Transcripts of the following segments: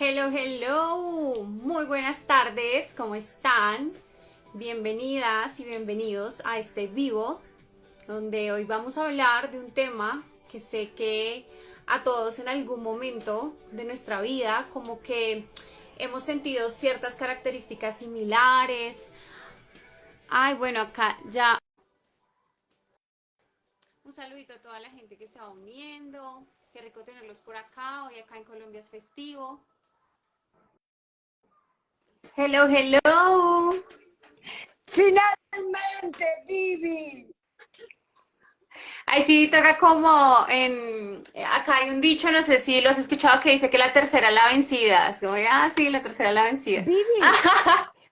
Hello, hello, muy buenas tardes, ¿cómo están? Bienvenidas y bienvenidos a este vivo, donde hoy vamos a hablar de un tema que sé que a todos en algún momento de nuestra vida como que hemos sentido ciertas características similares. Ay, bueno, acá ya un saludito a toda la gente que se va uniendo, qué rico tenerlos por acá, hoy acá en Colombia es festivo. Hello, hello. Finalmente, Vivi. Ahí sí toca como en acá hay un dicho, no sé si lo has escuchado, que dice que la tercera es la vencida. Es como, sí, la tercera es la vencida. Vivi,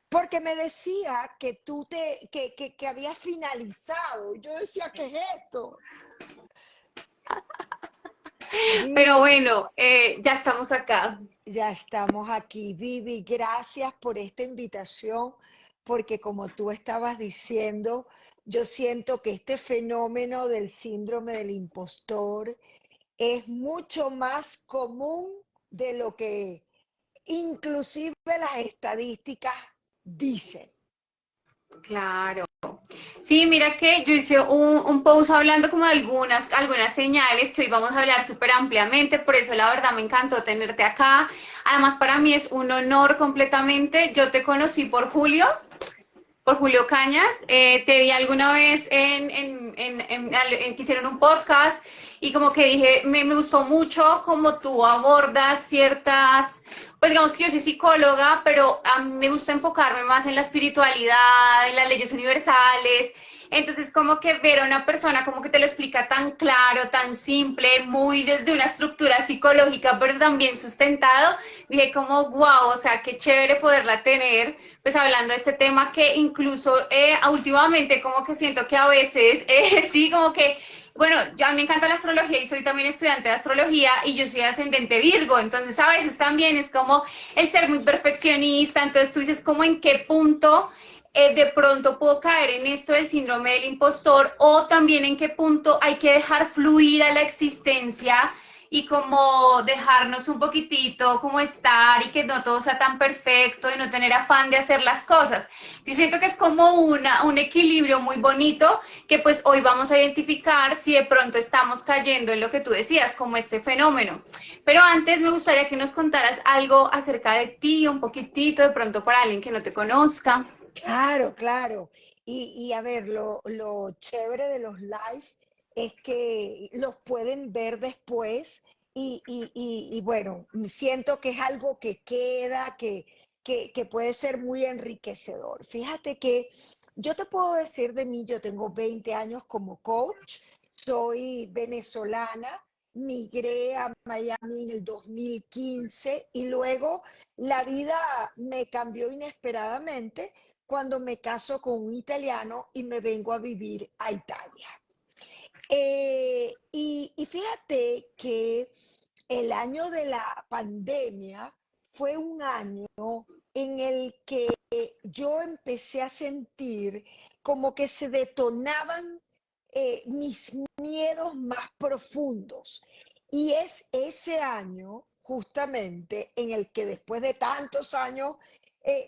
porque me decía que que habías finalizado. Yo decía, ¿qué es esto? Pero Vivi, bueno, ya estamos acá. ya estamos aquí. Vivi, gracias por esta invitación, porque como tú estabas diciendo, yo siento que este fenómeno del síndrome del impostor es mucho más común de lo que inclusive las estadísticas dicen. Claro. Sí, mira que yo hice un post hablando como de algunas señales que hoy vamos a hablar súper ampliamente, por eso la verdad me encantó tenerte acá. Además, para mí es un honor completamente. Yo te conocí por Julio Cañas. Te vi alguna vez en que hicieron un podcast y como que dije, me gustó mucho como tú abordas ciertas, pues digamos que yo soy psicóloga, pero a mí me gusta enfocarme más en la espiritualidad, en las leyes universales. Entonces, como que ver a una persona como que te lo explica tan claro, tan simple, muy desde una estructura psicológica, pero también sustentado, dije como, wow, o sea, qué chévere poderla tener, pues hablando de este tema que incluso últimamente como que siento que a veces, sí, como que bueno, yo a mí me encanta la astrología y soy también estudiante de astrología y yo soy ascendente Virgo, entonces a veces también es como el ser muy perfeccionista, entonces tú dices como en qué punto de pronto puedo caer en esto del síndrome del impostor o también en qué punto hay que dejar fluir a la existencia y como dejarnos un poquitito como estar y que no todo sea tan perfecto y no tener afán de hacer las cosas. Yo siento que es como un equilibrio muy bonito que pues hoy vamos a identificar si de pronto estamos cayendo en lo que tú decías, como este fenómeno. Pero antes me gustaría que nos contaras algo acerca de ti, un poquitito, de pronto para alguien que no te conozca. Claro, claro. Y a ver, lo chévere de los live es que los pueden ver después y bueno, siento que es algo que queda, que puede ser muy enriquecedor. Fíjate que yo te puedo decir de mí, yo tengo 20 años como coach, soy venezolana, migré a Miami en el 2015 y luego la vida me cambió inesperadamente cuando me caso con un italiano y me vengo a vivir a Italia. Y fíjate que el año de la pandemia fue un año en el que yo empecé a sentir como que se detonaban mis miedos más profundos. Y es ese año justamente en el que después de tantos años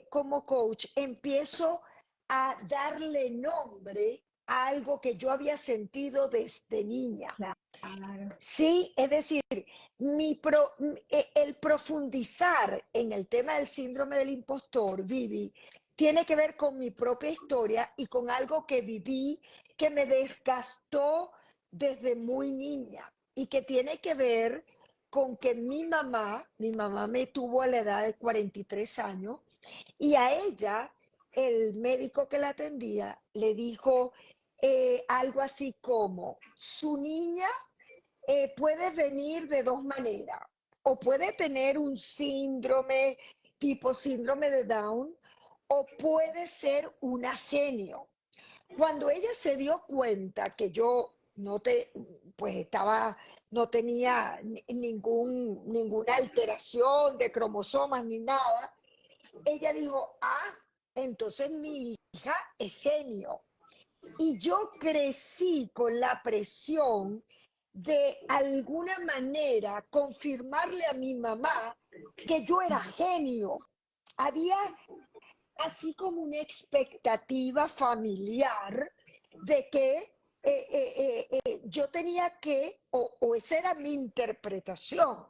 como coach empiezo a darle nombre a algo que yo había sentido desde niña. Claro. Sí, es decir, el profundizar en el tema del síndrome del impostor, Vivi, tiene que ver con mi propia historia y con algo que viví que me desgastó desde muy niña y que tiene que ver con que mi mamá me tuvo a la edad de 43 años y a ella, el médico que la atendía, le dijo algo así como, su niña puede venir de dos maneras. O puede tener un síndrome tipo síndrome de Down, o puede ser una genio. Cuando ella se dio cuenta que yo no te, pues estaba, no tenía ninguna alteración de cromosomas ni nada, ella dijo, ah, entonces mi hija es genio. Y yo crecí con la presión de alguna manera confirmarle a mi mamá que yo era genio. Había así como una expectativa familiar de que yo tenía que, o esa era mi interpretación,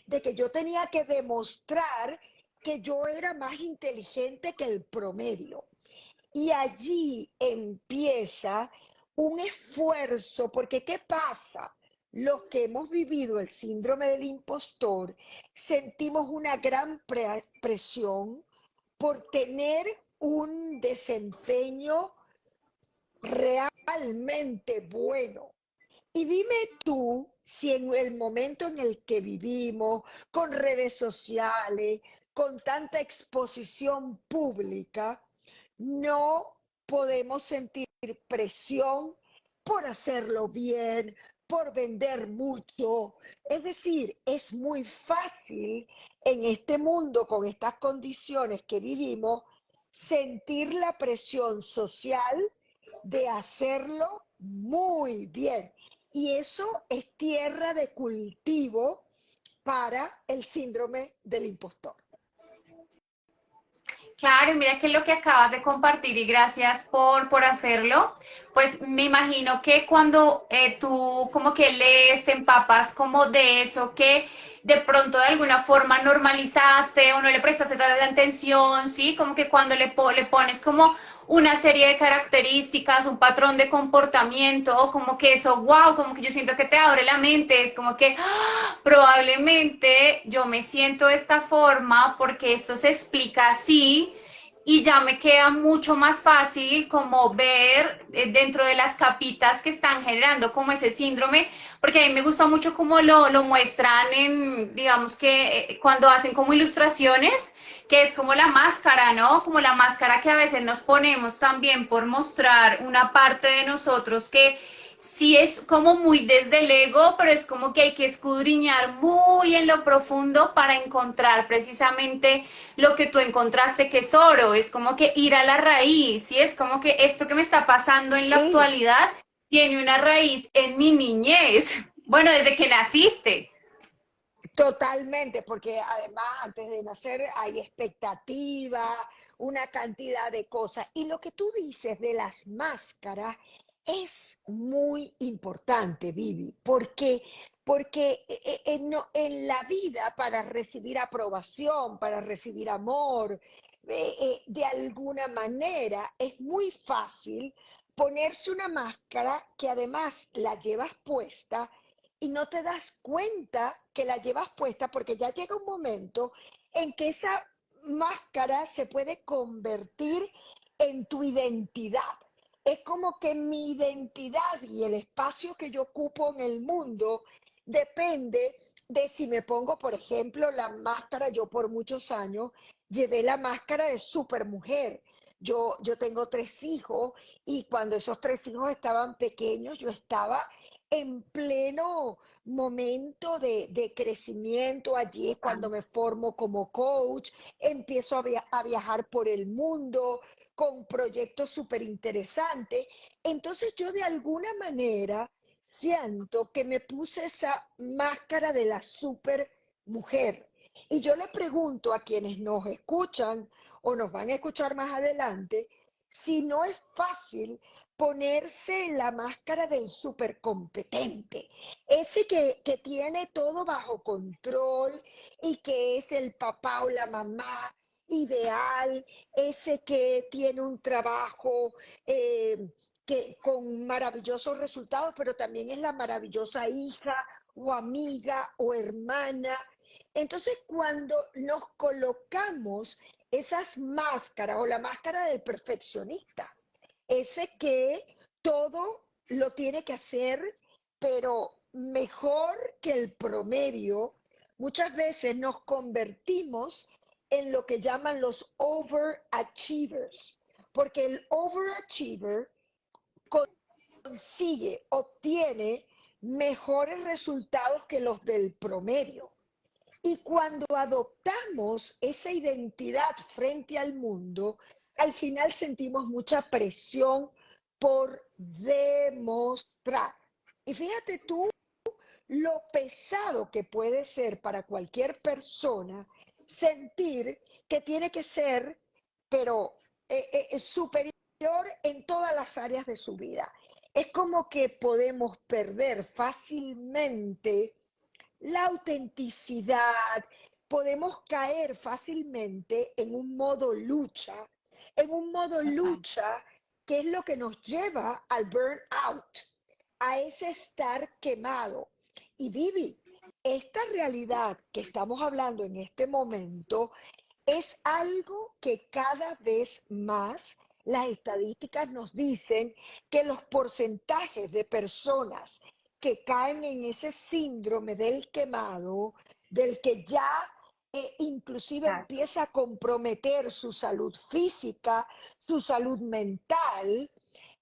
de que yo tenía que demostrar que yo era más inteligente que el promedio. Y allí empieza un esfuerzo, porque ¿qué pasa? Los que hemos vivido el síndrome del impostor sentimos una gran presión por tener un desempeño realmente bueno. Y dime tú si en el momento en el que vivimos, con redes sociales, con tanta exposición pública, no podemos sentir presión por hacerlo bien, por vender mucho. Es decir, es muy fácil en este mundo, con estas condiciones que vivimos, sentir la presión social de hacerlo muy bien. Y eso es tierra de cultivo para el síndrome del impostor. Claro, y mira que lo que acabas de compartir y gracias por hacerlo, pues me imagino que cuando tú como que lees, te empapas como de eso que de pronto de alguna forma normalizaste o no le prestaste tanta atención, ¿sí? Como que cuando le pones como una serie de características, un patrón de comportamiento, como que eso, wow, como que yo siento que te abre la mente, es como que probablemente yo me siento de esta forma porque esto se explica así y ya me queda mucho más fácil como ver dentro de las capitas que están generando como ese síndrome, porque a mí me gusta mucho cómo lo muestran en, digamos que cuando hacen como ilustraciones, que es como la máscara, ¿no? Como la máscara que a veces nos ponemos también por mostrar una parte de nosotros que sí es como muy desde el ego, pero es como que hay que escudriñar muy en lo profundo para encontrar precisamente lo que tú encontraste que es oro, es como que ir a la raíz, ¿sí? Es como que esto que me está pasando en la Sí, actualidad tiene una raíz en mi niñez, bueno, desde que naciste. totalmente, porque además antes de nacer hay expectativa, una cantidad de cosas. Y lo que tú dices de las máscaras es muy importante, Vivi, porque en la vida para recibir aprobación, para recibir amor, de alguna manera es muy fácil ponerse una máscara que además la llevas puesta y no te das cuenta que la llevas puesta porque ya llega un momento en que esa máscara se puede convertir en tu identidad. Es como que mi identidad y el espacio que yo ocupo en el mundo depende de si me pongo, por ejemplo, la máscara. Yo por muchos años llevé la máscara de supermujer. Yo tengo 3 hijos y cuando esos 3 hijos estaban pequeños, yo estaba en pleno momento de crecimiento. Allí es cuando me formo como coach, empiezo a viajar por el mundo con proyectos súper interesantes. Entonces yo de alguna manera siento que me puse esa máscara de la super mujer. Y yo le pregunto a quienes nos escuchan o nos van a escuchar más adelante, si no es fácil ponerse la máscara del supercompetente, ese que tiene todo bajo control y que es el papá o la mamá ideal, ese que tiene un trabajo con maravillosos resultados, pero también es la maravillosa hija o amiga o hermana. Entonces, cuando nos colocamos esas máscaras o la máscara del perfeccionista, ese que todo lo tiene que hacer, pero mejor que el promedio, muchas veces nos convertimos en lo que llaman los overachievers, porque el overachiever consigue, obtiene mejores resultados que los del promedio. Y cuando adoptamos esa identidad frente al mundo, al final sentimos mucha presión por demostrar. Y fíjate tú lo pesado que puede ser para cualquier persona sentir que tiene que ser, pero superior en todas las áreas de su vida. Es como que podemos perder fácilmente la autenticidad, podemos caer fácilmente en un modo Total. lucha que es lo que nos lleva al burnout, a ese estar quemado. Y Vivi, esta realidad que estamos hablando en este momento es algo que cada vez más las estadísticas nos dicen que los porcentajes de personas que caen en ese síndrome del quemado, del que ya inclusive Claro. empieza a comprometer su salud física, su salud mental,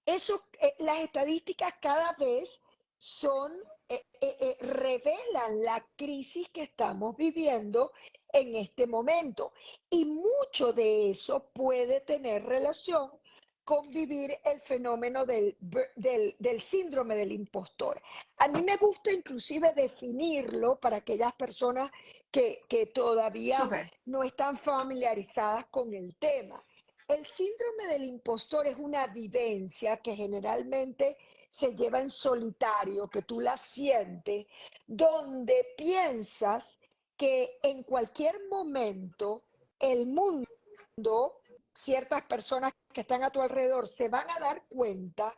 eso, las estadísticas cada vez son, revelan la crisis que estamos viviendo en este momento. Y mucho de eso puede tener relación con vivir el fenómeno del síndrome del impostor. A mí me gusta inclusive definirlo para aquellas personas que todavía Súper. no están familiarizadas con el tema. El síndrome del impostor es una vivencia que generalmente se lleva en solitario, que tú la sientes, donde piensas que en cualquier momento el mundo, ciertas personas que están a tu alrededor se van a dar cuenta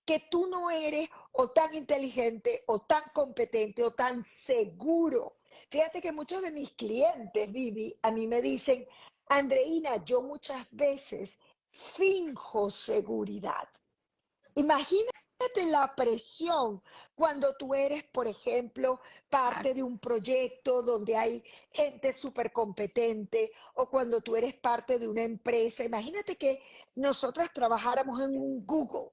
que tú no eres o tan inteligente o tan competente o tan seguro. Fíjate que muchos de mis clientes, Vivi, a mí me dicen, Andreina, yo muchas veces finjo seguridad. Imagínate la presión cuando tú eres, por ejemplo, Claro. parte de un proyecto donde hay gente súper competente o cuando tú eres parte de una empresa. Imagínate que nosotras trabajáramos en un Google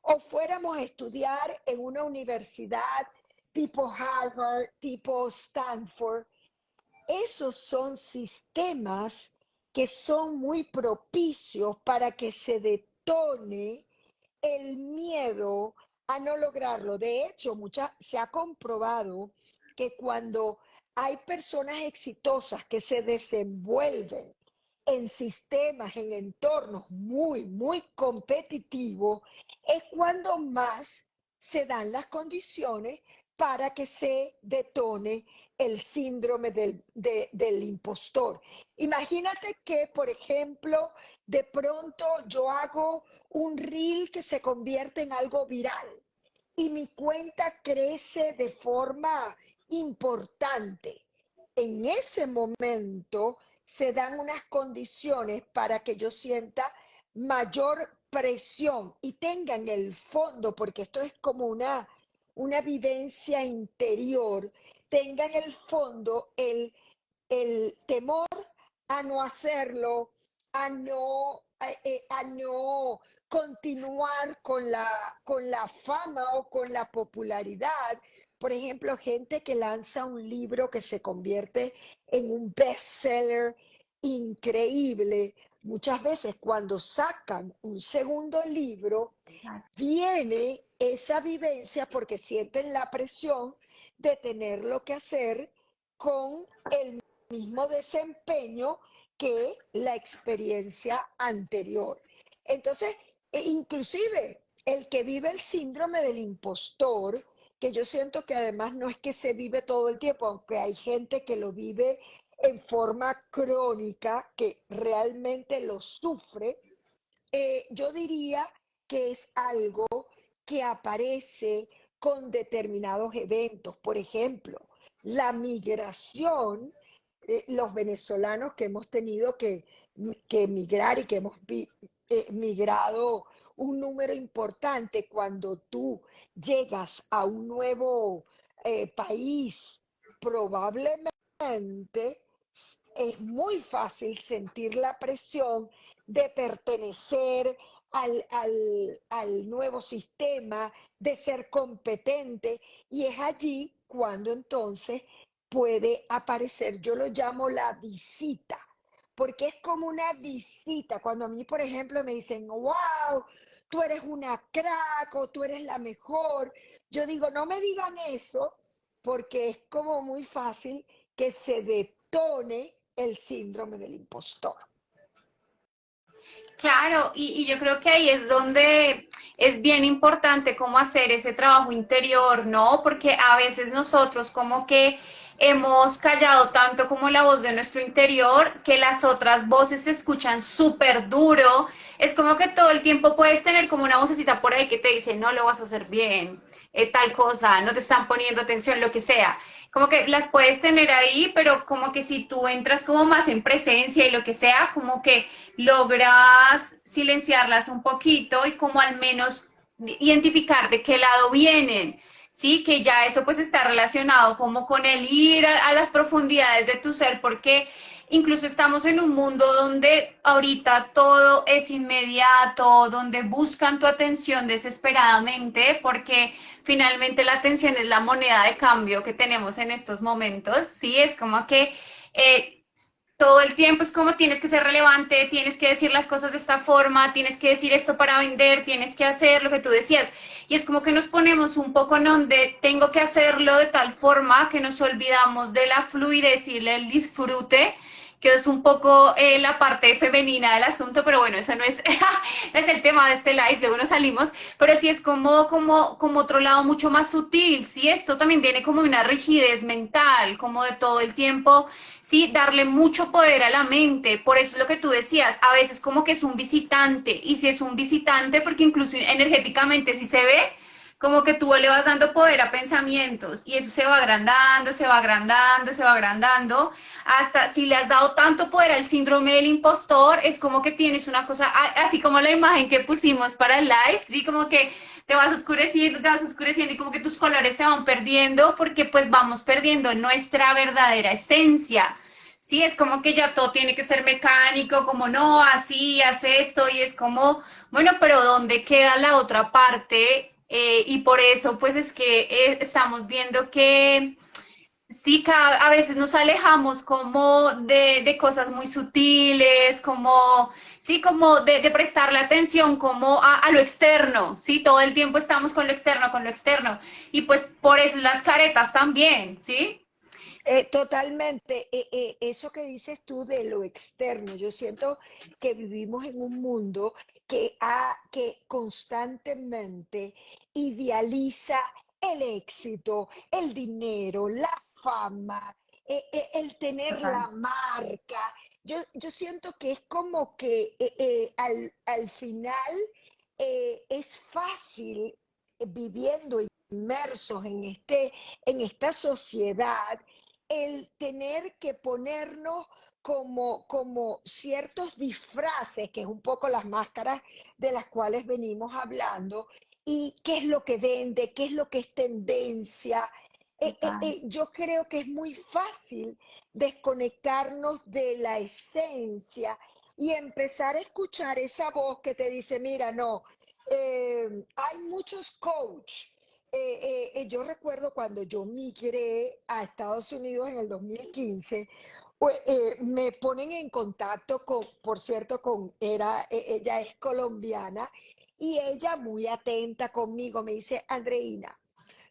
o fuéramos a estudiar en una universidad tipo Harvard, tipo Stanford. Esos son sistemas que son muy propicios para que se detone el miedo a no lograrlo. De hecho, se ha comprobado que cuando hay personas exitosas que se desenvuelven en sistemas, en entornos muy, muy competitivos, es cuando más se dan las condiciones para que se detone el síndrome del impostor. Imagínate que, por ejemplo, de pronto yo hago un reel que se convierte en algo viral y mi cuenta crece de forma importante. En ese momento se dan unas condiciones para que yo sienta mayor presión y tenga en el fondo, porque esto es como una vivencia interior, tenga en el fondo el temor a no hacerlo, a no continuar con la fama o con la popularidad. Por ejemplo, gente que lanza un libro que se convierte en un bestseller increíble. Muchas veces cuando sacan un segundo libro, Claro. viene esa vivencia porque sienten la presión de tenerlo que hacer con el mismo desempeño que la experiencia anterior. Entonces, inclusive el que vive el síndrome del impostor, que yo siento que además no es que se vive todo el tiempo, aunque hay gente que lo vive en forma crónica, que realmente lo sufre, yo diría que es algo que aparece con determinados eventos. Por ejemplo, la migración, los venezolanos que hemos tenido que migrar y que hemos migrado un número importante cuando tú llegas a un nuevo país, probablemente es muy fácil sentir la presión de pertenecer al nuevo sistema, de ser competente, y es allí cuando entonces puede aparecer, yo lo llamo la visita, porque es como una visita, cuando a mí, por ejemplo, me dicen, wow, tú eres una crack o tú eres la mejor, yo digo, no me digan eso, porque es como muy fácil que se detone el síndrome del impostor. Claro, y yo creo que ahí es donde es bien importante cómo hacer ese trabajo interior, ¿no? Porque a veces nosotros como que hemos callado tanto como la voz de nuestro interior que las otras voces se escuchan súper duro. Es como que todo el tiempo puedes tener como una vocecita por ahí que te dice, no lo vas a hacer bien, tal cosa, no te están poniendo atención, lo que sea. Como que las puedes tener ahí, pero como que si tú entras como más en presencia y lo que sea, como que logras silenciarlas un poquito y como al menos identificar de qué lado vienen, ¿sí? Que ya eso pues está relacionado como con el ir a las profundidades de tu ser, porque incluso estamos en un mundo donde ahorita todo es inmediato, donde buscan tu atención desesperadamente, porque finalmente la atención es la moneda de cambio que tenemos en estos momentos, ¿sí? Es como que todo el tiempo es como tienes que ser relevante, tienes que decir las cosas de esta forma, tienes que decir esto para vender, tienes que hacer lo que tú decías. Y es como que nos ponemos un poco en donde tengo que hacerlo de tal forma que nos olvidamos de la fluidez y el disfrute, que es un poco la parte femenina del asunto, pero bueno, eso no es, no es el tema de este live, luego nos salimos, pero sí es como otro lado mucho más sutil, sí, esto también viene como de una rigidez mental, como de todo el tiempo, sí, darle mucho poder a la mente, por eso es lo que tú decías, a veces como que es un visitante, y si es un visitante, porque incluso energéticamente si se ve, como que tú le vas dando poder a pensamientos y eso se va agrandando, se va agrandando, se va agrandando, hasta si le has dado tanto poder al síndrome del impostor, es como que tienes una cosa, así como la imagen que pusimos para el live, sí, como que te vas oscureciendo y como que tus colores se van perdiendo porque pues vamos perdiendo nuestra verdadera esencia. Sí, es como que ya todo tiene que ser mecánico, como no, así, hace esto y es como, bueno, pero ¿dónde queda la otra parte? Y por eso pues es que estamos viendo que sí, a veces nos alejamos como de cosas muy sutiles, como, sí, como de prestarle atención como a lo externo, sí, todo el tiempo estamos con lo externo, y pues por eso las caretas también, ¿sí? Totalmente, eso que dices tú de lo externo, yo siento que vivimos en un mundo que constantemente idealiza el éxito, el dinero, la fama, el tener Total. la marca. Yo siento que es como que al final es fácil viviendo inmersos en esta sociedad el tener que ponernos como ciertos disfraces, que es un poco las máscaras de las cuales venimos hablando, y qué es lo que vende, qué es lo que es tendencia. Total. Yo creo que es muy fácil desconectarnos de la esencia y empezar a escuchar esa voz que te dice, mira, no, hay muchos coach. Yo recuerdo cuando yo migré a Estados Unidos en el 2015, me ponen en contacto con, por cierto, ella es colombiana y ella muy atenta conmigo me dice, Andreina,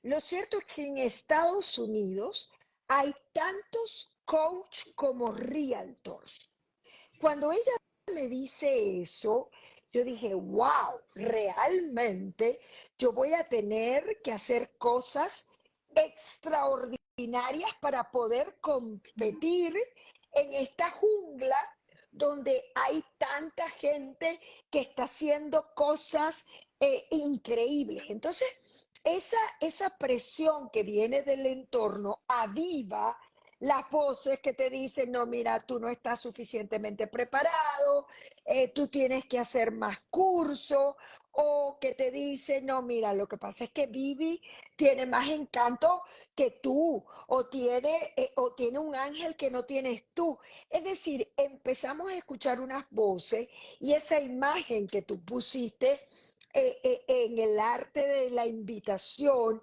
lo cierto es que en Estados Unidos hay tantos coach como realtors. Cuando ella me dice eso, yo dije, wow, realmente yo voy a tener que hacer cosas extraordinarias para poder competir en esta jungla donde hay tanta gente que está haciendo cosas increíbles. Entonces, esa presión que viene del entorno aviva las voces que te dicen, no, mira, tú no estás suficientemente preparado, tú tienes que hacer más curso, o que te dicen, no, mira, lo que pasa es que Vivi tiene más encanto que tú, o tiene un ángel que no tienes tú. Es decir, empezamos a escuchar unas voces y esa imagen que tú pusiste en el arte de la invitación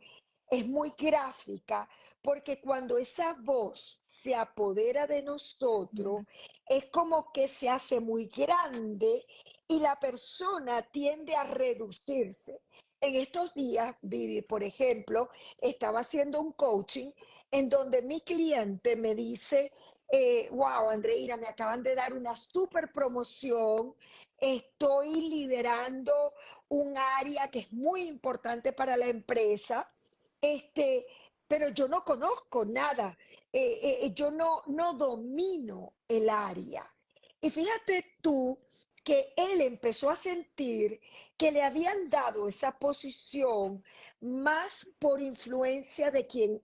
es muy gráfica porque cuando esa voz se apodera de nosotros, es como que se hace muy grande y la persona tiende a reducirse. En estos días, Vivi, por ejemplo, estaba haciendo un coaching en donde mi cliente me dice, wow, Andreina, me acaban de dar una super promoción, estoy liderando un área que es muy importante para la empresa, este, pero yo no conozco nada, yo no domino el área. Y fíjate tú que él empezó a sentir que le habían dado esa posición más por influencia de quien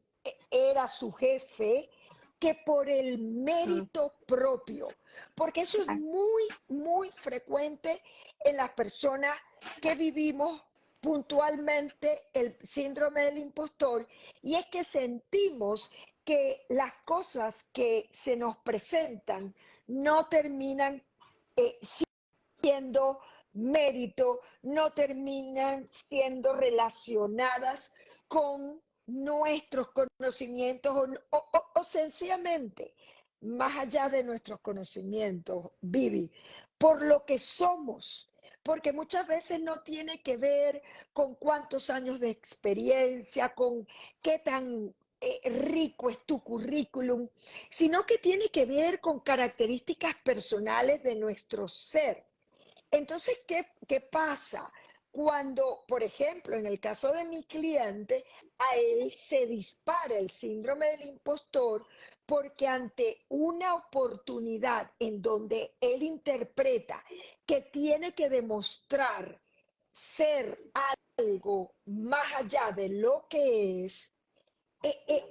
era su jefe que por el Mm, mérito propio, porque eso es claro. muy frecuente en las personas que vivimos puntualmente el síndrome del impostor, y es que sentimos que las cosas que se nos presentan no terminan siendo mérito, no terminan siendo relacionadas con nuestros conocimientos o sencillamente más allá de nuestros conocimientos, Vivi, por lo que somos. Porque muchas veces no tiene que ver con cuántos años de experiencia, con qué tan rico es tu currículum, sino que tiene que ver con características personales de nuestro ser. Entonces, ¿qué pasa? Cuando, por ejemplo, en el caso de mi cliente, a él se dispara el síndrome del impostor porque ante una oportunidad en donde él interpreta que tiene que demostrar ser algo más allá de lo que es,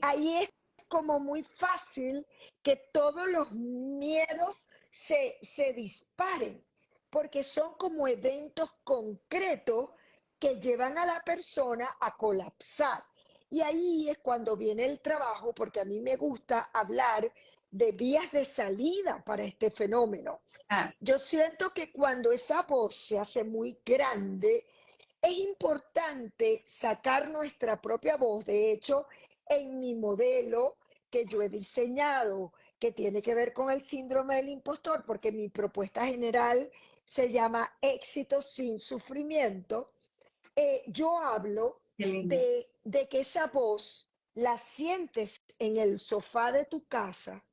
ahí es como muy fácil que todos los miedos se disparen, porque son como eventos concretos que llevan a la persona a colapsar. Y ahí es cuando viene el trabajo, porque a mí me gusta hablar de vías de salida para este fenómeno. Claro. Yo siento que cuando esa voz se hace muy grande, es importante sacar nuestra propia voz. De hecho, en mi modelo que yo he diseñado, que tiene que ver con el síndrome del impostor, porque mi propuesta general se llama éxito sin sufrimiento, yo hablo Qué lindo. de que esa voz la sientes en el sofá de tu casa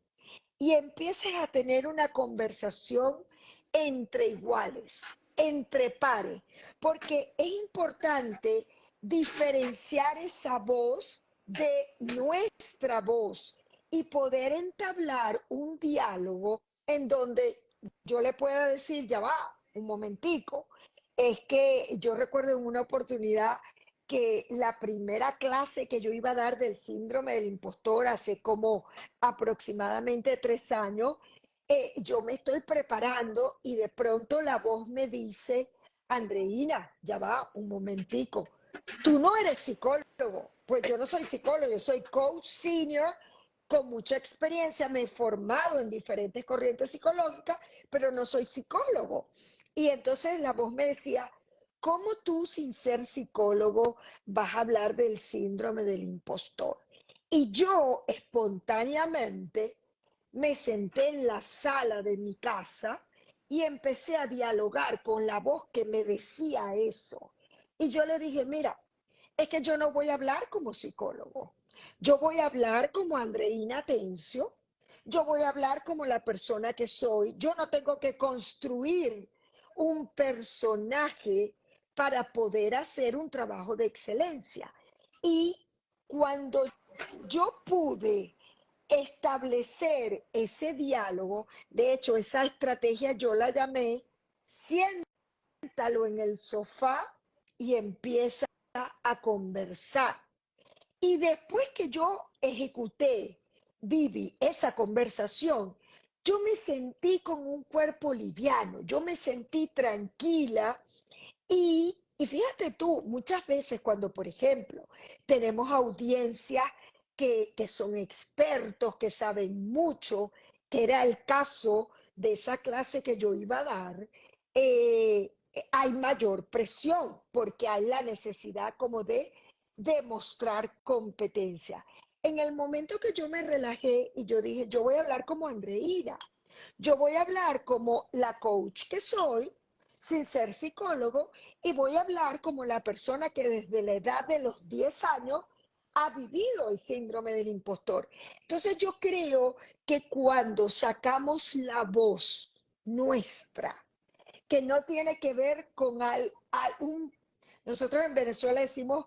y empieces a tener una conversación entre iguales, entre pares, porque es importante diferenciar esa voz de nuestra voz y poder entablar un diálogo en donde yo le pueda decir, ya va, un momentico, es que yo recuerdo en una oportunidad que la primera clase que yo iba a dar del síndrome del impostor hace como aproximadamente 3 años, yo me estoy preparando y de pronto la voz me dice, Andreina, ya va, un momentico, tú no eres psicólogo. Pues yo no soy psicólogo, yo soy coach senior con mucha experiencia, me he formado en diferentes corrientes psicológicas, pero no soy psicólogo. Y entonces la voz me decía, ¿cómo tú sin ser psicólogo vas a hablar del síndrome del impostor? Y yo espontáneamente me senté en la sala de mi casa y empecé a dialogar con la voz que me decía eso. Y yo le dije, mira, es que yo no voy a hablar como psicólogo. Yo voy a hablar como Andreina Tencio. Yo voy a hablar como la persona que soy. Yo no tengo que construir un personaje para poder hacer un trabajo de excelencia. Y cuando yo pude establecer ese diálogo, de hecho, esa estrategia yo la llamé siéntalo en el sofá y empieza a conversar. Y después que yo ejecuté, Vivi, esa conversación, yo me sentí con un cuerpo liviano, yo me sentí tranquila y fíjate tú, muchas veces cuando, por ejemplo, tenemos audiencias que son expertos, que saben mucho, que era el caso de esa clase que yo iba a dar, hay mayor presión porque hay la necesidad como de demostrar competencia. En el momento que yo me relajé y yo dije, yo voy a hablar como Andreira, yo voy a hablar como la coach que soy, sin ser psicólogo y voy a hablar como la persona que desde la edad de los 10 años ha vivido el síndrome del impostor. Entonces yo creo que cuando sacamos la voz nuestra, que no tiene que ver con nosotros en Venezuela decimos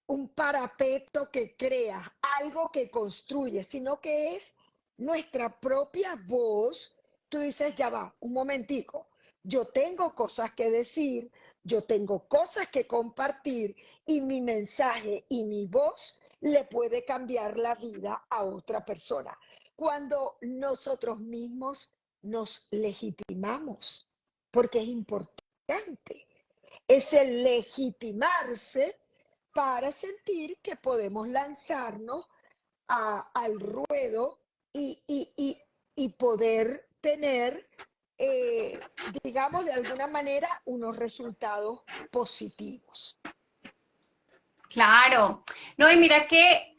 un parapeto que crea, algo que construye, sino que es nuestra propia voz. Tú dices, ya va, un momentico, yo tengo cosas que decir, yo tengo cosas que compartir y mi mensaje y mi voz le puede cambiar la vida a otra persona. Cuando nosotros mismos nos legitimamos, porque es importante, es el legitimarse para sentir que podemos lanzarnos al ruedo y poder tener, digamos, de alguna manera, unos resultados positivos. Claro, no, y mira que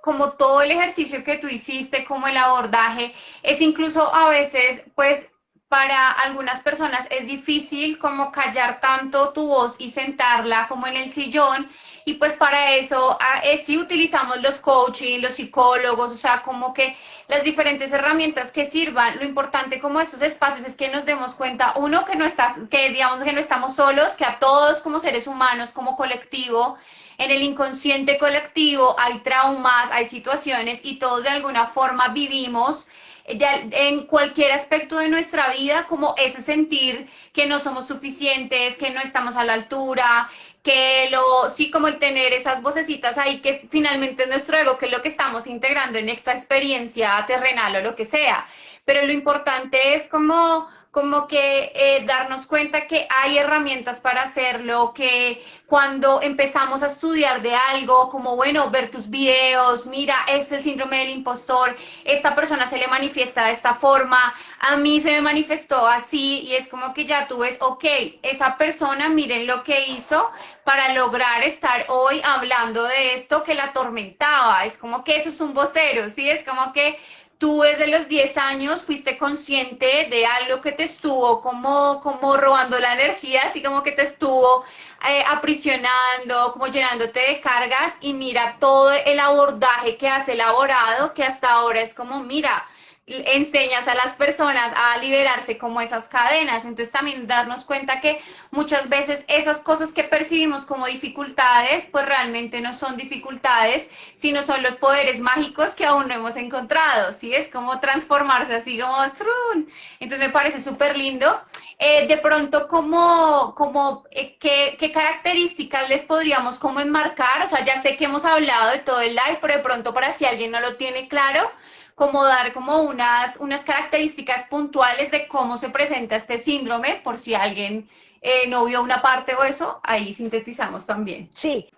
como todo el ejercicio que tú hiciste, como el abordaje, es incluso a veces, pues, para algunas personas es difícil como callar tanto tu voz y sentarla como en el sillón, y pues para eso sí utilizamos los coaching, los psicólogos, o sea, como que las diferentes herramientas que sirvan. Lo importante como estos espacios es que nos demos cuenta, uno, que no estás, que digamos que no estamos solos, que a todos como seres humanos, como colectivo, en el inconsciente colectivo hay traumas, hay situaciones y todos de alguna forma vivimos en cualquier aspecto de nuestra vida como ese sentir que no somos suficientes, que no estamos a la altura, sí, como el tener esas vocecitas ahí que finalmente es nuestro ego, que es lo que estamos integrando en esta experiencia terrenal o lo que sea. Pero lo importante es como que darnos cuenta que hay herramientas para hacerlo, que cuando empezamos a estudiar de algo, como bueno, ver tus videos, mira, este es el síndrome del impostor, esta persona se le manifiesta de esta forma, a mí se me manifestó así, y es como que ya tú ves, ok, esa persona, miren lo que hizo para lograr estar hoy hablando de esto que la atormentaba, es como que eso es un vocero, ¿sí? Es como que tú desde los 10 años fuiste consciente de algo que te estuvo como robando la energía, así como que te estuvo aprisionando, como llenándote de cargas, y mira todo el abordaje que has elaborado, que hasta ahora es como, mira, enseñas a las personas a liberarse como esas cadenas. Entonces también darnos cuenta que muchas veces esas cosas que percibimos como dificultades, pues realmente no son dificultades, sino son los poderes mágicos que aún no hemos encontrado, ¿sí? Es como transformarse así como ¡trun! Entonces me parece súper lindo. De pronto, ¿qué características les podríamos como enmarcar? O sea, ya sé que hemos hablado de todo el live, pero de pronto para si alguien no lo tiene claro, como dar como unas características puntuales de cómo se presenta este síndrome, por si alguien no vio una parte o eso, ahí sintetizamos también. Sí,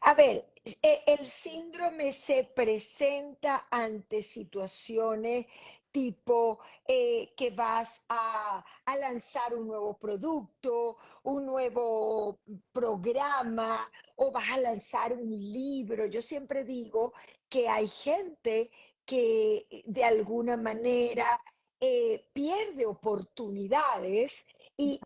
a ver, el síndrome se presenta ante situaciones tipo que vas a lanzar un nuevo producto, un nuevo programa o vas a lanzar un libro. Yo siempre digo que hay gente que de alguna manera pierde oportunidades y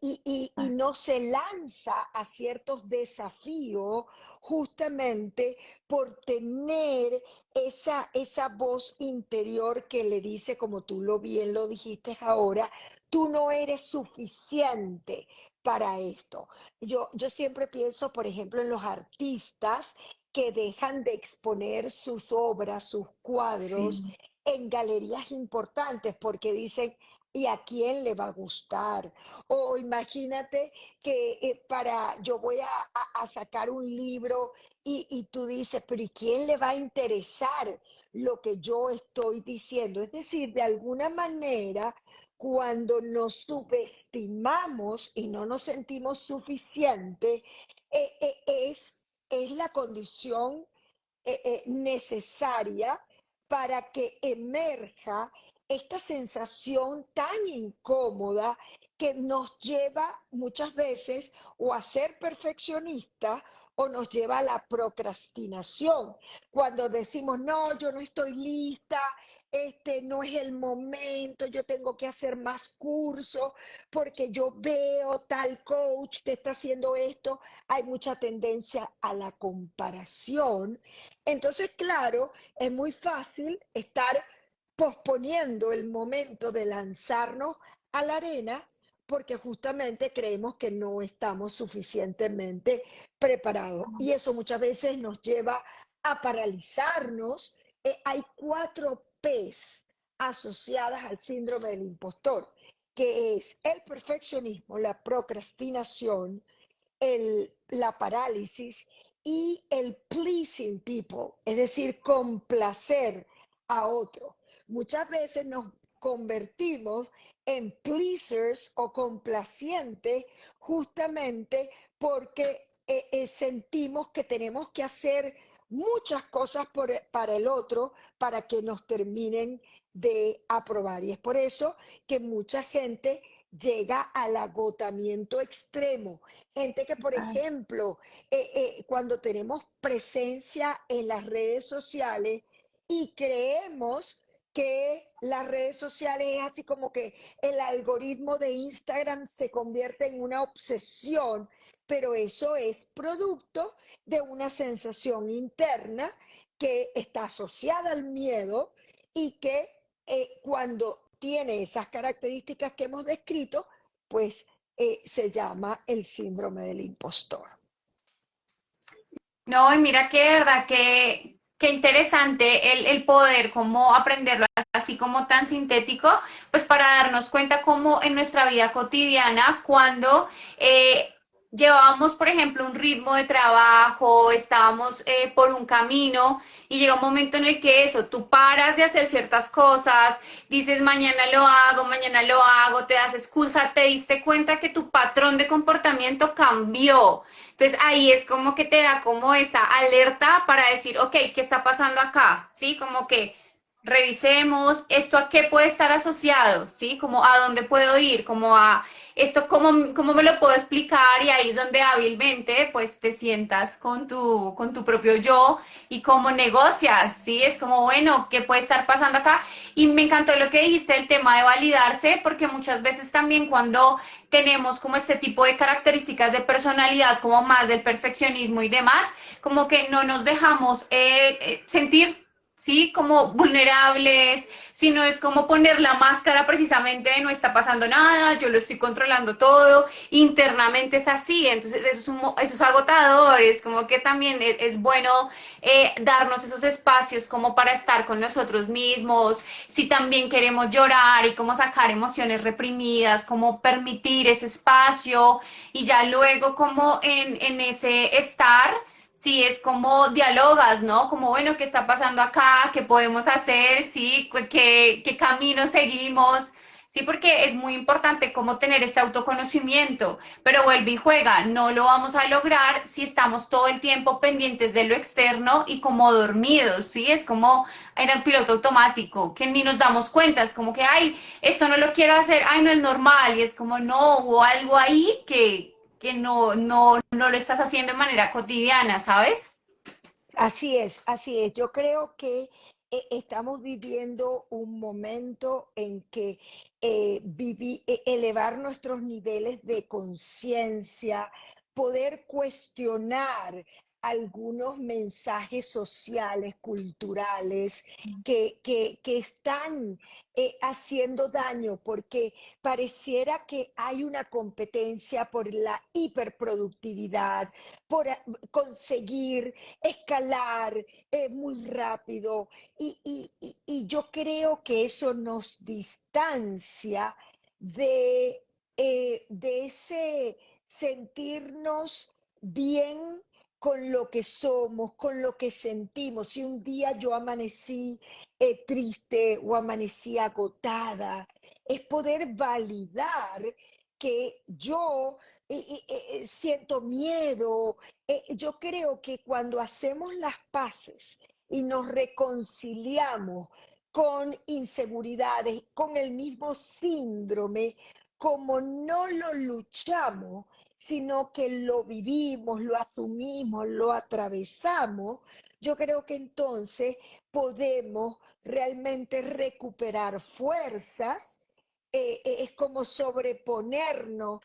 no se lanza a ciertos desafíos justamente por tener esa voz interior que le dice, como tú bien lo dijiste ahora, tú no eres suficiente para esto. Yo siempre pienso, por ejemplo, en los artistas que dejan de exponer sus obras, sus cuadros Sí. en galerías importantes porque dicen, ¿y a quién le va a gustar? O imagínate que yo voy a sacar un libro y tú dices, pero ¿y quién le va a interesar lo que yo estoy diciendo? Es decir, de alguna manera, cuando nos subestimamos y no nos sentimos suficientes, eh, eh, es, es la condición necesaria para que emerja esta sensación tan incómoda que nos lleva muchas veces o a ser perfeccionistas o nos lleva a la procrastinación. Cuando decimos, no, yo no estoy lista, no es el momento, yo tengo que hacer más cursos porque yo veo tal coach que está haciendo esto, hay mucha tendencia a la comparación. Entonces, claro, es muy fácil estar posponiendo el momento de lanzarnos a la arena porque justamente creemos que no estamos suficientemente preparados. Y eso muchas veces nos lleva a paralizarnos. Hay 4 P's asociadas al síndrome del impostor, que es el perfeccionismo, la procrastinación, la parálisis y el pleasing people, es decir, complacer a otro. Muchas veces nos convertimos en pleasers o complacientes justamente porque sentimos que tenemos que hacer muchas cosas para el otro para que nos terminen de aprobar. Y es por eso que mucha gente llega al agotamiento extremo. Gente que, por ejemplo, cuando tenemos presencia en las redes sociales y creemos que las redes sociales es así como que el algoritmo de Instagram se convierte en una obsesión, pero eso es producto de una sensación interna que está asociada al miedo y que cuando tiene esas características que hemos descrito, pues se llama el síndrome del impostor. No, y mira que de verdad que interesante el poder como aprenderlo así como tan sintético, pues para darnos cuenta cómo en nuestra vida cotidiana, cuando llevábamos, por ejemplo, un ritmo de trabajo, estábamos por un camino y llega un momento en el que eso, tú paras de hacer ciertas cosas, dices mañana lo hago, te das excusa, te diste cuenta que tu patrón de comportamiento cambió. Entonces ahí es como que te da como esa alerta para decir, ok, ¿qué está pasando acá? ¿Sí? Como que revisemos esto a qué puede estar asociado, ¿sí? Como a dónde puedo ir, como a esto, cómo me lo puedo explicar y ahí es donde hábilmente pues te sientas con tu propio yo y cómo negocias, ¿sí? Es como, bueno, ¿qué puede estar pasando acá? Y me encantó lo que dijiste, el tema de validarse, porque muchas veces también cuando tenemos como este tipo de características de personalidad, como más del perfeccionismo y demás, como que no nos dejamos sentir, ¿sí? Como vulnerables, sino es como poner la máscara precisamente de no está pasando nada, yo lo estoy controlando todo, internamente es así, entonces eso es agotador, es como que también es bueno darnos esos espacios como para estar con nosotros mismos, si también queremos llorar y como sacar emociones reprimidas, como permitir ese espacio y ya luego como en ese estar, sí, es como dialogas, ¿no? Como, bueno, ¿qué está pasando acá? ¿Qué podemos hacer? ¿Sí? ¿Qué camino seguimos? Sí, porque es muy importante como tener ese autoconocimiento, pero vuelve y juega, no lo vamos a lograr si estamos todo el tiempo pendientes de lo externo y como dormidos, ¿sí? Es como en el piloto automático, que ni nos damos cuenta, es como que, ay, esto no lo quiero hacer, ay, no es normal, y es como, no, hubo algo ahí que no lo estás haciendo de manera cotidiana, ¿sabes? Así es, así es. Yo creo que estamos viviendo un momento en que elevar nuestros niveles de conciencia, poder cuestionar algunos mensajes sociales, culturales, que están haciendo daño, porque pareciera que hay una competencia por la hiperproductividad, por conseguir escalar muy rápido y yo creo que eso nos distancia de ese sentirnos bien con lo que somos, con lo que sentimos. Si un día yo amanecí triste o amanecí agotada, es poder validar que yo siento miedo. Yo creo que cuando hacemos las paces y nos reconciliamos con inseguridades, con el mismo síndrome, como no lo luchamos, sino que lo vivimos, lo asumimos, lo atravesamos, yo creo que entonces podemos realmente recuperar fuerzas, es como sobreponernos.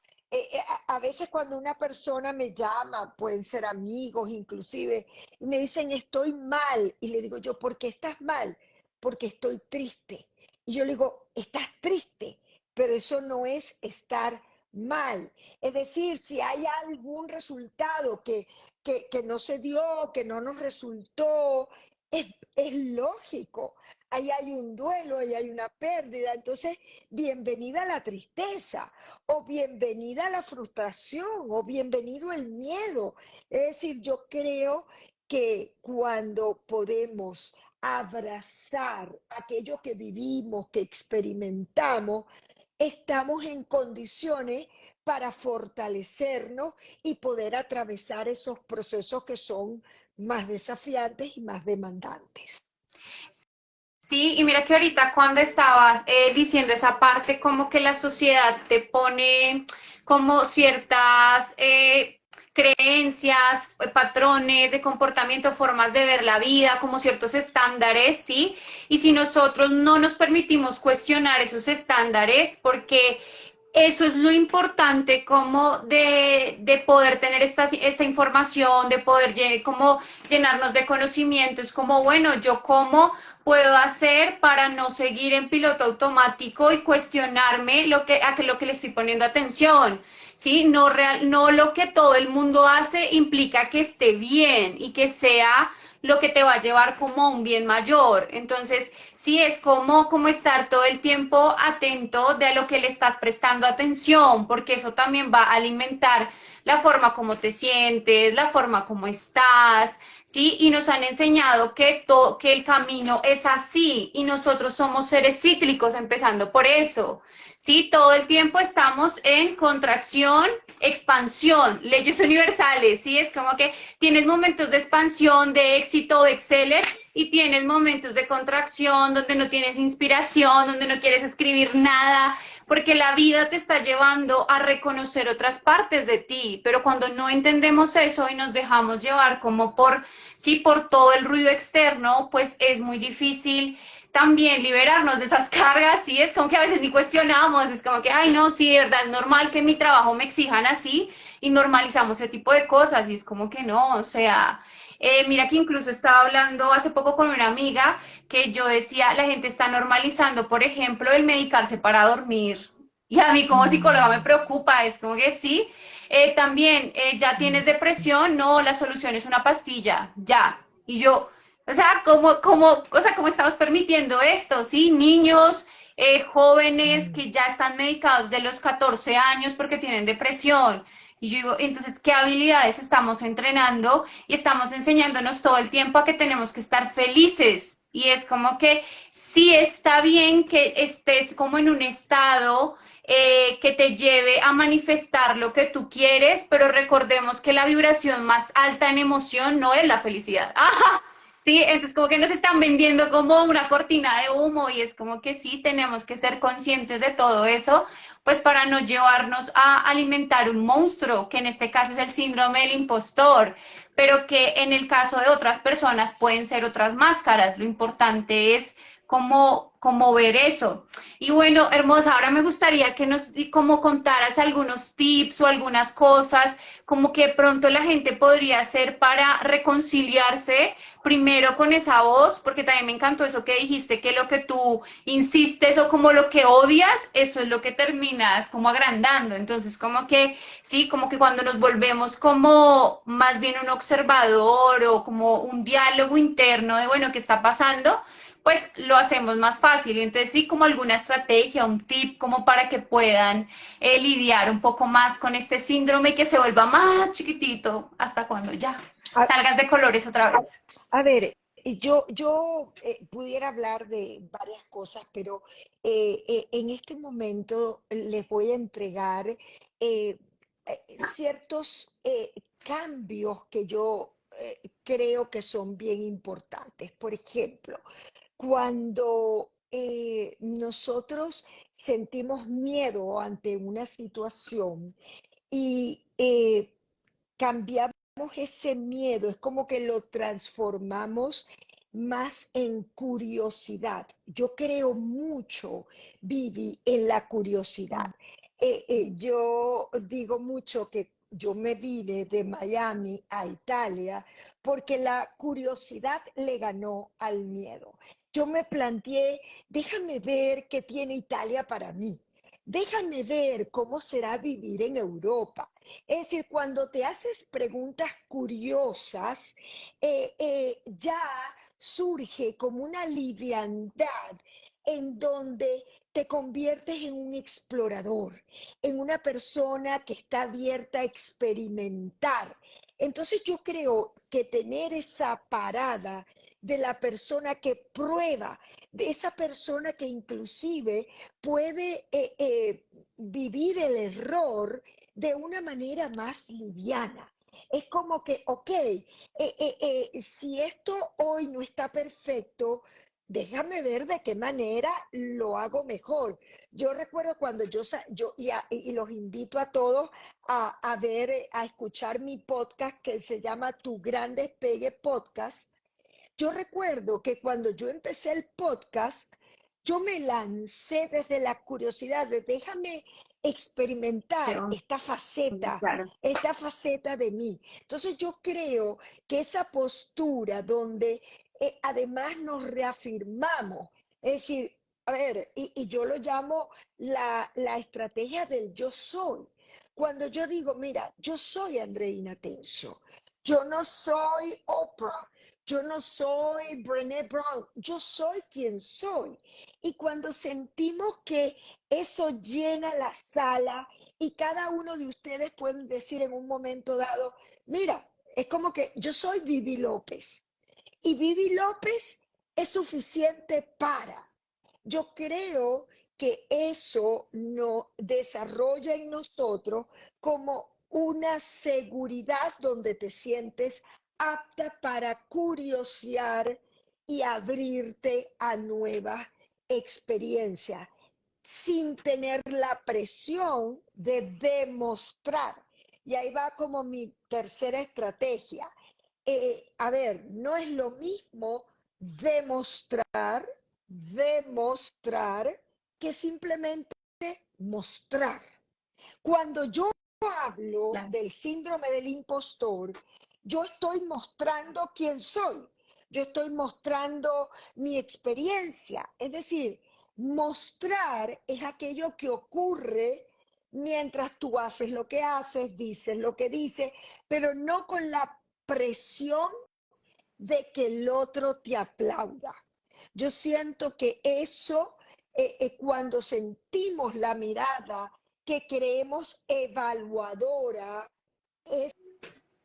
A veces cuando una persona me llama, pueden ser amigos inclusive, y me dicen estoy mal, y le digo yo, ¿por qué estás mal? Porque estoy triste. Y yo le digo, estás triste, pero eso no es estar mal. Es decir, si hay algún resultado que no se dio, que no nos resultó, es lógico. Ahí hay un duelo, ahí hay una pérdida. Entonces, bienvenida a la tristeza, o bienvenida a la frustración, o bienvenido el miedo. Es decir, yo creo que cuando podemos abrazar aquello que vivimos, que experimentamos, estamos en condiciones para fortalecernos y poder atravesar esos procesos que son más desafiantes y más demandantes. Sí, y mira que ahorita cuando estabas diciendo esa parte, como que la sociedad te pone como ciertas creencias, patrones de comportamiento, formas de ver la vida, como ciertos estándares, ¿sí? Y si nosotros no nos permitimos cuestionar esos estándares, porque eso es lo importante como de poder tener esta información, de poder como llenarnos de conocimientos, como, bueno, yo cómo puedo hacer para no seguir en piloto automático y cuestionarme lo que le estoy poniendo atención. ¿Sí? No, no lo que todo el mundo hace implica que esté bien y que sea lo que te va a llevar como a un bien mayor. Entonces, sí es como estar todo el tiempo atento de a lo que le estás prestando atención, porque eso también va a alimentar la forma como te sientes, la forma como estás, ¿sí? Y nos han enseñado que el camino es así y nosotros somos seres cíclicos, empezando por eso, ¿sí? Todo el tiempo estamos en contracción, expansión, leyes universales, ¿sí? Es como que tienes momentos de expansión, de éxito, de exceler, y tienes momentos de contracción donde no tienes inspiración, donde no quieres escribir nada, porque la vida te está llevando a reconocer otras partes de ti, pero cuando no entendemos eso y nos dejamos llevar como sí, por todo el ruido externo, pues es muy difícil también liberarnos de esas cargas, sí, es como que a veces ni cuestionamos, es como que, ay, no, sí, de verdad, es normal que en mi trabajo me exijan así y normalizamos ese tipo de cosas y es como que no, o sea, mira que incluso estaba hablando hace poco con una amiga que yo decía, la gente está normalizando, por ejemplo, el medicarse para dormir. Y a mí como psicóloga me Mm, preocupa, es como que sí. También, ya tienes mm. depresión, no, la solución es una pastilla, ya. Y yo, o sea, ¿cómo estamos permitiendo esto? ¿Sí? Niños, jóvenes Mm. que ya están medicados de los 14 años porque tienen depresión. Y yo digo, entonces, ¿qué habilidades estamos entrenando y estamos enseñándonos todo el tiempo a que tenemos que estar felices? Y es como que sí está bien que estés como en un estado que te lleve a manifestar lo que tú quieres, pero recordemos que la vibración más alta en emoción no es la felicidad. ¡Ajá! Sí, entonces como que nos están vendiendo como una cortina de humo y es como que sí, tenemos que ser conscientes de todo eso, pues para no llevarnos a alimentar un monstruo, que en este caso es el síndrome del impostor, pero que en el caso de otras personas pueden ser otras máscaras. Lo importante es como ver eso. Y bueno, hermosa, ahora me gustaría que nos como contaras algunos tips o algunas cosas como que pronto la gente podría hacer para reconciliarse primero con esa voz, porque también me encantó eso que dijiste, que lo que tú insistes o como lo que odias, eso es lo que terminas como agrandando. Entonces, como que, sí, como que cuando nos volvemos como más bien un observador o como un diálogo interno de, bueno, ¿qué está pasando? Pues lo hacemos más fácil. Entonces, sí, como alguna estrategia, un tip como para que puedan lidiar un poco más con este síndrome y que se vuelva más chiquitito hasta cuando ya A, salgas de colores otra vez. a ver, yo pudiera hablar de varias cosas, pero en este momento les voy a entregar ciertos cambios que yo creo que son bien importantes. Por ejemplo, cuando nosotros sentimos miedo ante una situación y cambiamos ese miedo, es como que lo transformamos más en curiosidad. Yo creo mucho, Vivi, en la curiosidad. Yo digo mucho que yo me vine de Miami a Italia porque la curiosidad le ganó al miedo. Yo me planteé, déjame ver qué tiene Italia para mí. Déjame ver cómo será vivir en Europa. Es decir, cuando te haces preguntas curiosas, ya surge como una liviandad en donde te conviertes en un explorador, en una persona que está abierta a experimentar. Entonces yo creo que tener esa parada de la persona que prueba, de esa persona que inclusive puede vivir el error de una manera más liviana. Es como que, ok, si esto hoy no está perfecto, déjame ver de qué manera lo hago mejor. Yo recuerdo cuando y los invito a todos a ver, a escuchar mi podcast que se llama Tu Gran Despegue Podcast. Yo recuerdo que cuando yo empecé el podcast, yo me lancé desde la curiosidad de déjame experimentar Yo, claro. esta faceta de mí. Entonces yo creo que esa postura donde además nos reafirmamos, es decir, a ver, y yo lo llamo la estrategia del yo soy. Cuando yo digo, mira, yo soy Andreina Tencio, yo no soy Oprah, yo no soy Brené Brown, yo soy quien soy. Y cuando sentimos que eso llena la sala y cada uno de ustedes pueden decir en un momento dado, mira, es como que yo soy Vivi López y Vivi López es suficiente para. Yo creo que eso nos desarrolla en nosotros como una seguridad donde te sientes apta para curiosear y abrirte a nuevas experiencias sin tener la presión de demostrar. Y ahí va como mi tercera estrategia. A ver, no es lo mismo demostrar que simplemente mostrar. Cuando yo hablo Claro. del síndrome del impostor, yo estoy mostrando quién soy, yo estoy mostrando mi experiencia. Es decir, mostrar es aquello que ocurre mientras tú haces lo que haces, dices lo que dices, pero no con la presión de que el otro te aplauda. Yo siento que eso, cuando sentimos la mirada que creemos evaluadora,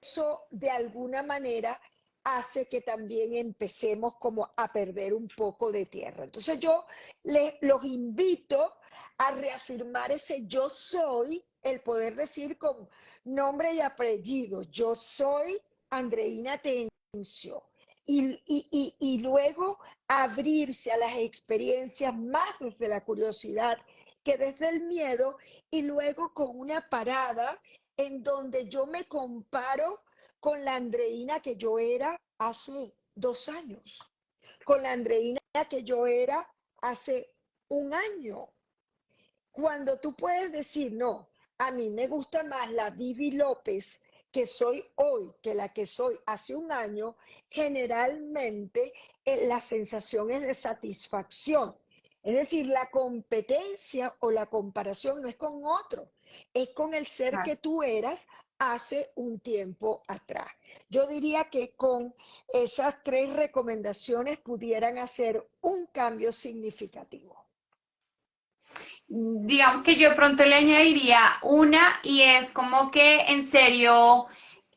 eso de alguna manera hace que también empecemos como a perder un poco de tierra. Entonces yo los invito a reafirmar ese yo soy, el poder decir con nombre y apellido, yo soy Andreina Tencio. Y luego abrirse a las experiencias más desde la curiosidad que desde el miedo y luego con una parada en donde yo me comparo con la Andreina que yo era hace 2 años, con la Andreina que yo era hace un año. Cuando tú puedes decir, no, a mí me gusta más la Vivi López que soy hoy que la que soy hace un año, generalmente la sensación es de satisfacción. Es decir, la competencia o la comparación no es con otro, es con el ser Claro. que tú eras hace un tiempo atrás. Yo diría que con esas 3 recomendaciones pudieran hacer un cambio significativo. Digamos que yo de pronto le añadiría una y es como que en serio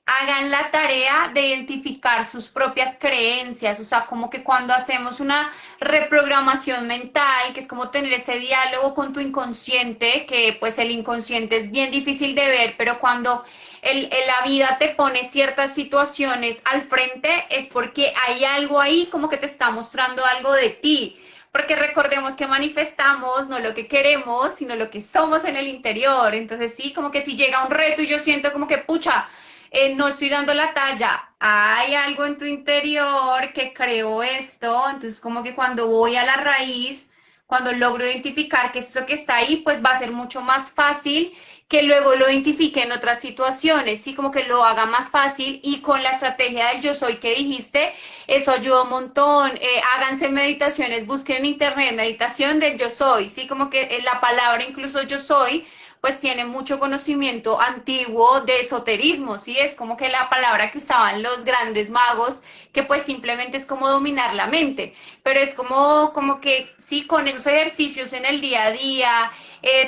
hagan la tarea de identificar sus propias creencias, o sea, como que cuando hacemos una reprogramación mental, que es como tener ese diálogo con tu inconsciente, que pues el inconsciente es bien difícil de ver, pero cuando la vida te pone ciertas situaciones al frente es porque hay algo ahí como que te está mostrando algo de ti. porque recordemos que manifestamos no lo que queremos, sino lo que somos en el interior. Entonces sí, como que si llega un reto y yo siento como que, pucha, no estoy dando la talla, hay algo en tu interior que creó esto, entonces como que cuando voy a la raíz, cuando logro identificar que es eso que está ahí, pues va a ser mucho más fácil que luego lo identifique en otras situaciones, sí, como que lo haga más fácil y con la estrategia del yo soy que dijiste, eso ayuda un montón. Háganse meditaciones, busquen en internet meditación del yo soy, sí, como que la palabra incluso yo soy pues tiene mucho conocimiento antiguo de esoterismo, ¿sí? Es como que la palabra que usaban los grandes magos, que pues simplemente es como dominar la mente, pero es como que sí, con esos ejercicios en el día a día,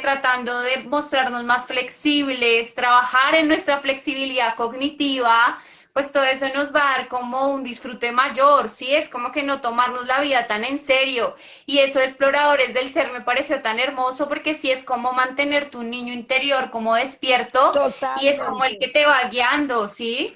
tratando de mostrarnos más flexibles, trabajar en nuestra flexibilidad cognitiva, pues todo eso nos va a dar como un disfrute mayor, ¿sí? Es como que no tomarnos la vida tan en serio. Y eso de exploradores del ser me pareció tan hermoso porque sí es como mantener tu niño interior como despierto y es como el Totalmente. que te va guiando, ¿sí?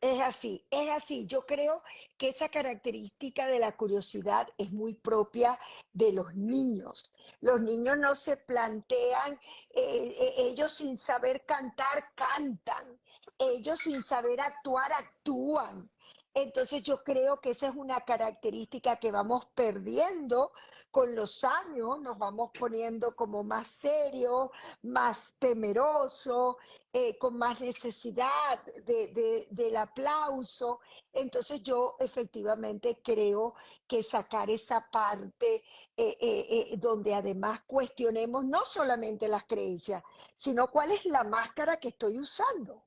Es así, es así. Yo creo que esa característica de la curiosidad es muy propia de los niños. Los niños no se plantean, ellos sin saber cantar, cantan. Ellos sin saber actuar, actúan. Entonces yo creo que esa es una característica que vamos perdiendo con los años, nos vamos poniendo como más serios, más temerosos, con más necesidad del aplauso. Entonces yo efectivamente creo que sacar esa parte donde además cuestionemos no solamente las creencias, sino cuál es la máscara que estoy usando,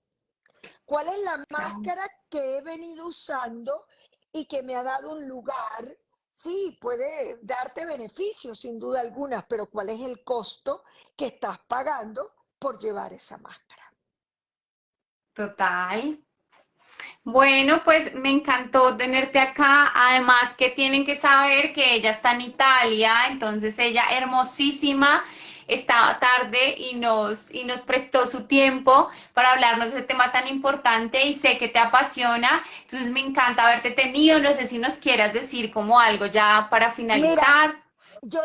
cuál es la Claro. máscara que he venido usando y que me ha dado un lugar. Sí, puede darte beneficios sin duda alguna, pero ¿cuál es el costo que estás pagando por llevar esa máscara? Total. Bueno, pues me encantó tenerte acá. Además que tienen que saber que ella está en Italia, entonces ella hermosísima estaba tarde y nos prestó su tiempo para hablarnos de ese tema tan importante y sé que te apasiona. Entonces me encanta haberte tenido. No sé si nos quieras decir como algo ya para Mira, finalizar. yo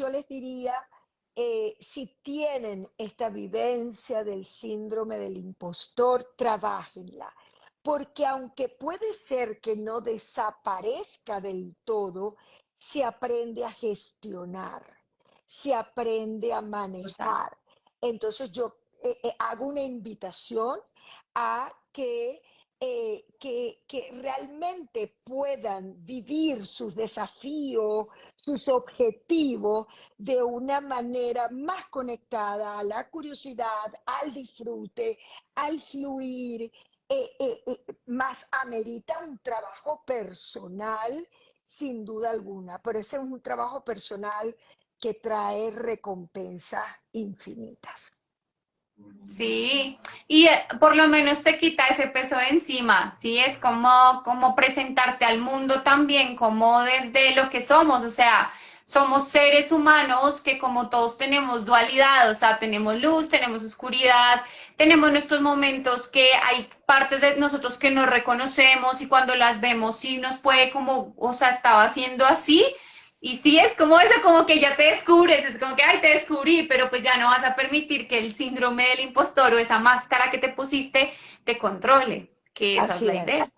les diría, si tienen esta vivencia del síndrome del impostor, trabajenla, porque aunque puede ser que no desaparezca del todo, se aprende a gestionar, se aprende a Total. manejar. Entonces yo hago una invitación a que realmente puedan vivir sus desafíos, sus objetivos de una manera más conectada a la curiosidad, al disfrute, al fluir, más amerita un trabajo personal, sin duda alguna, pero ese es un trabajo personal que trae recompensas infinitas. Sí, y por lo menos te quita ese peso de encima, ¿sí? Es como presentarte al mundo también, como desde lo que somos, o sea, somos seres humanos que como todos tenemos dualidad, o sea, tenemos luz, tenemos oscuridad, tenemos nuestros momentos que hay partes de nosotros que no reconocemos y cuando las vemos sí nos puede como, o sea, estaba haciendo así. Y sí, es como eso, como que ya te descubres, es como que, ay, te descubrí, pero pues ya no vas a permitir que el síndrome del impostor o esa máscara que te pusiste te controle, que esa es Así la idea. es.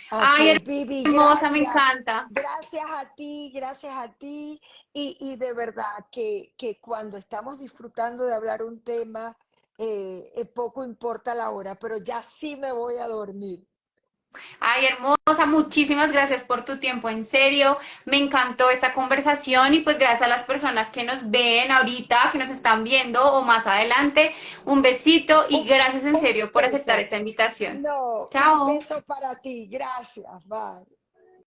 Así Ay, es, Vivi, hermosa, me gracias. encanta. Gracias a ti, gracias a ti. Y de verdad que cuando estamos disfrutando de hablar un tema, poco importa la hora, pero ya sí me voy a dormir. Ay, hermosa, muchísimas gracias por tu tiempo, en serio, me encantó esta conversación y pues gracias a las personas que nos ven ahorita, que nos están viendo o más adelante, un besito y Un, gracias en un serio por aceptar beso. esta invitación. No, un Chao. beso para ti. Gracias. Bye.